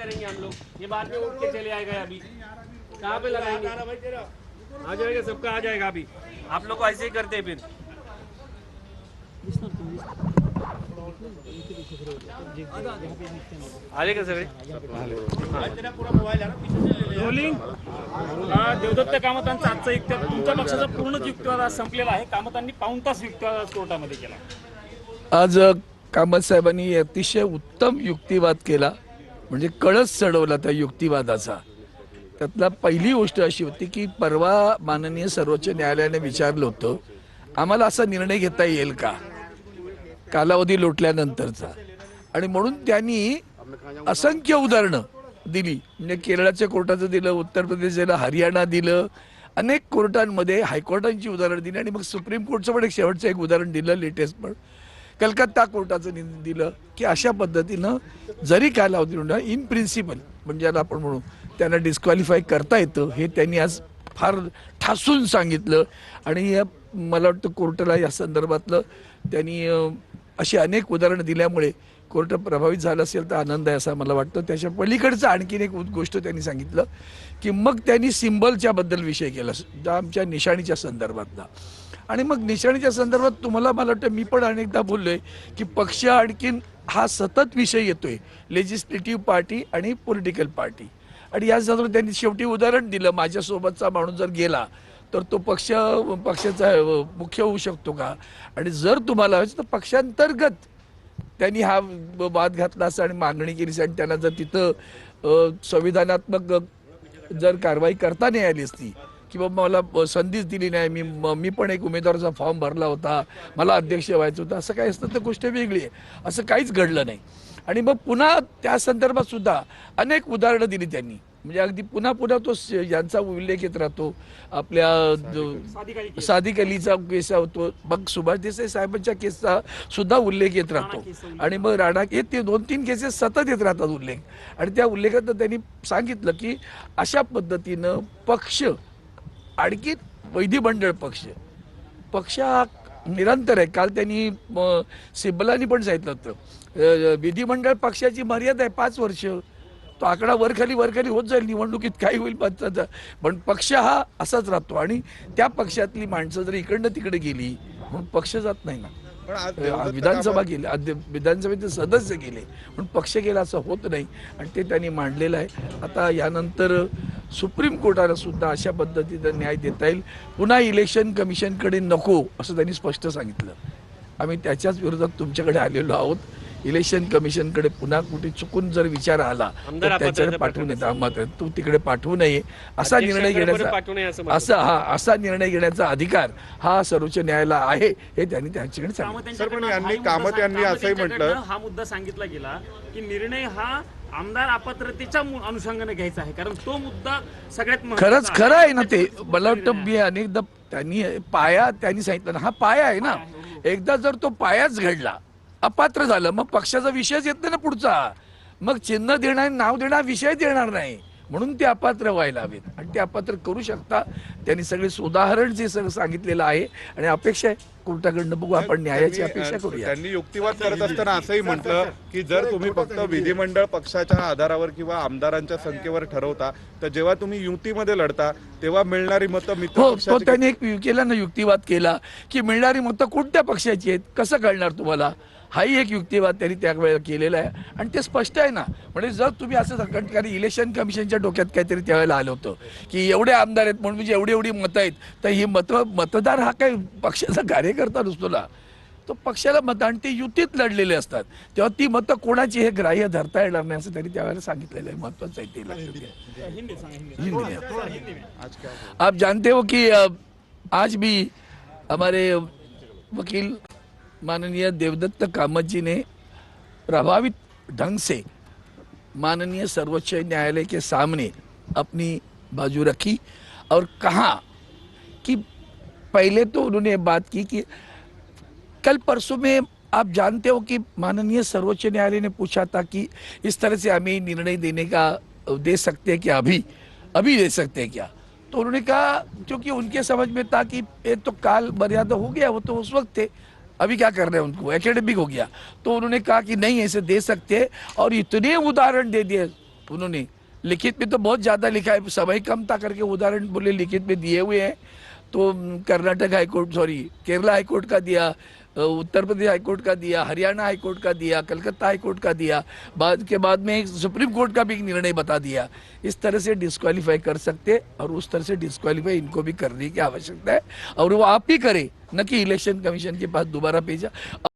करेंगे हम लोग, ये बाद में उठ के चले आएगा। अभी कहाँ पे लगाएंगे? आ जाएगा, सबका आ जाएगा। अभी आप लोग को ऐसे ही करते हैं फिर। आले का सगळे रोलिंग। देवदत्त कामतांचा आजचा युक्तिवाद, तुमच्या पक्षाचा पूर्ण युक्तिवाद आज संपलेला आहे। कामतांनी पाऊण तास युक्तिवाद कोर्टामध्ये केला। आज कामत साहेबांनी अतिशय उत्तम युक्तिवाद केला, म्हणजे कळस चढवला त्या युक्तिवादाचा। त्यातला पहिली गोष्ट अशी होती की परवा माननीय सर्वोच्च न्यायालयाने विचारलं होतं आम्हाला असा निर्णय घेता येईल का कालावधी लोटल्यानंतरचा, आणि म्हणून त्यांनी असंख्य उदाहरणं दिली। म्हणजे केरळाच्या कोर्टाचं दिलं, उत्तर प्रदेश दिलं, हरियाणा दिलं, अनेक कोर्टांमध्ये हायकोर्टांची उदाहरणं दिली, आणि मग सुप्रीम कोर्टचं पण एक शेवटचं एक उदाहरण दिलं लेटेस्ट पण कलकत्ता कोर्टाचं दिलं की अशा पद्धतीनं जरी कालावधी इन प्रिन्सिपल म्हणजे ज्याला आपण म्हणू त्यांना डिस्क्वालिफाय करता येतं हे त्यांनी आज फार ठासून सांगितलं। आणि मला वाटतं कोर्टाला या संदर्भातलं त्यांनी अशी अनेक उदाहरणं दिल्यामुळे कोर्ट प्रभावित झालं असेल तर आनंद आहे असं मला वाटतं। त्याच्या पलीकडचं आणखीन एक गोष्ट त्यांनी सांगितलं की मग त्यांनी सिम्बलच्या बद्दल विषय केला आमच्या निशाणीच्या संदर्भातला, आणि मग निशाणीच्या संदर्भात तुम्हाला मला वाटतं मी पण अनेकदा बोललोय की पक्ष आणखीन हा सतत विषय येतोय, लेजिस्लेटिव्ह पार्टी आणि पॉलिटिकल पार्टी, आणि या संदर्भात त्यांनी शेवटी उदाहरण दिलं माझ्यासोबतचा माणूस जर गेला तर तो पक्षाचा मुख्य होऊ शकतो का, आणि जर तुम्हाला तर पक्षांतर्गत त्यांनी हा वाद घातला असं आणि मागणी केली आणि त्यांना जर तिथं संविधानात्मक जर कारवाई करता नाही आली असती किंवा मला संधीच दिली नाही, मी पण एक उमेदवाराचा फॉर्म भरला होता, मला अध्यक्ष व्हायचं होतं, असं काही असतं तर गोष्ट वेगळी आहे। असं काहीच घडलं नाही, आणि मग पुन्हा त्या संदर्भात सुद्धा अनेक उदाहरणं दिली त्यांनी। म्हणजे अगदी पुन्हा तो यांचा उल्लेख येत राहतो, आपल्या सादिक अलीचा केस होतो, मग सुभाष देसाई साहेबांच्या केसचा सुद्धा उल्लेख येत राहतो, आणि मग राणा हे ते 2-3 केसेस सतत येत राहतात उल्लेख। आणि त्या उल्लेखात त्यांनी सांगितलं की अशा पद्धतीनं पक्ष आणखी विधिमंडळ पक्ष हा निरंतर आहे। काल त्यांनी सिब्बलांनी पण सांगितलं होतं विधिमंडळ पक्षाची मर्यादा आहे 5 वर्ष, तो आकडा वरखाली होत जाईल, निवडणुकीत काही होईल पण पक्ष हा असाच राहतो, आणि त्या पक्षातली माणसं जर इकडनं तिकडे गेली म्हणून पक्ष जात नाही ना। विधानसभा गेले, विधानसभेचे सदस्य गेले पण पक्ष गेला असं होत नाही, आणि ते त्यांनी मांडलेलं आहे। आता यानंतर सुप्रीम कोर्टाला सुद्धा अशा पद्धतीचा न्याय देता येईल, पुन्हा इलेक्शन कमिशनकडे नको असं त्यांनी स्पष्ट सांगितलं। आम्ही त्याच्याच विरोधात तुमच्याकडे आलेलो आहोत। इलेक्शन कमिशनकडे पुन्हा कुठे चुकून जर विचार आला तर त्याच्याकडे पाठवून येतात, मात्र तू तिकडे पाठवू नये असा निर्णय घेण्याचा असा निर्णय घेण्याचा अधिकार हा सर्वोच्च न्यायालयाला आहे हे त्यांनी त्याच्याकडे सांगितलं। पण कामत यांनी असंही म्हटलं, हा मुद्दा सांगितला गेला की निर्णय हा आमदार अपात्रतेच्या अनुषंगाने घ्यायचा आहे, कारण तो मुद्दा सगळ्यात खरंच खरं आहे ना। ते मला वाटतं मी अनेकदा त्यांनी सांगितलं ना, हा पाया आहे ना। एकदा जर तो पायाच घडला, अपात्र झालं, मग पक्षाचा विषयच येत नाही ना पुढचा, मग चिन्ह देणार नाव देणार विषय देणार नाही, म्हणून ते अपात्र व्हायला हवेत, आणि ते अपात्र करू शकता। त्यांनी सगळे उदाहरण जे सगळं सांगितलेलं आहे, आणि अपेक्षा आहे कोर्टाकडनं बघू आपण न्यायाची अपेक्षा करूया। त्यांनी युक्तिवाद करत असताना असंही म्हटलं की जर तुम्ही फक्त विधिमंडळ पक्षाच्या आधारावर किंवा आमदारांच्या संख्येवर ठरवता तर जेव्हा तुम्ही युतीमध्ये लढता तेव्हा मिळणारी मतं मित्र तो त्यांनी एक केला ना, युक्तिवाद केला की मिळणारी मतं कोणत्या पक्षाची आहेत कसं कळणार तुम्हाला, हाही एक युक्तिवाद त्यांनी त्यावेळेला केलेला आहे, आणि ते स्पष्ट आहे ना। म्हणजे जर तुम्ही असं कारण इलेक्शन कमिशनच्या डोक्यात काहीतरी त्यावेळेला आलं होतं की एवढे आमदार आहेत म्हणून म्हणजे एवढी मतं आहेत, तर ही मतदार हा काही पक्षाचा कार्यकर्ता नसतो ना, तो पक्षाला मतं, आणि ते युतीत लढलेले असतात, तेव्हा ती मतं कोणाची हे ग्राह्य धरता येणार नाही असं त्यांनी त्यावेळेला सांगितलेलं आहे। महत्वाचं आहे ते लक्षात घ्या। आप जानते हो कि आज भी हमारे वकील माननीय देवदत्त कामत जी ने प्रभावित ढंग से माननीय सर्वोच्च न्यायालय के सामने अपनी बाजू रखी और कहा कि पहले तो उन्होंने बात की कि कल परसों में आप जानते हो कि माननीय सर्वोच्च न्यायालय ने पूछा था कि इस तरह से हमें निर्णय देने का दे सकते हैं क्या, अभी दे सकते हैं क्या, तो उन्होंने कहा क्योंकि उनके समझ में था कि ये तो काल मर्यादा हो गया, वो तो उस वक्त थे, अभी क्या कर रहे हैं उनको, एकेडमिक हो गया, तो उन्होंने कहा कि नहीं ऐसे दे सकते, और इतने उदाहरण दे दिए उन्होंने लिखित में तो बहुत ज़्यादा लिखा है, समय कम था करके उदाहरण बोले लिखित में दिए हुए हैं। तो कर्नाटक हाईकोर्ट केरला हाईकोर्ट का दिया, उत्तर प्रदेश हाईकोर्ट का दिया, हरियाणा हाईकोर्ट का दिया, कलकत्ता हाईकोर्ट का दिया, बाद में सुप्रीम कोर्ट का भी एक निर्णय बता दिया। इस तरह से डिस्क्वालीफाई कर सकते और उस तरह से डिस्क्वालीफाई इनको भी करने की आवश्यकता है और वो आप ही करें, न कि इलेक्शन कमीशन के पास दोबारा भेजा।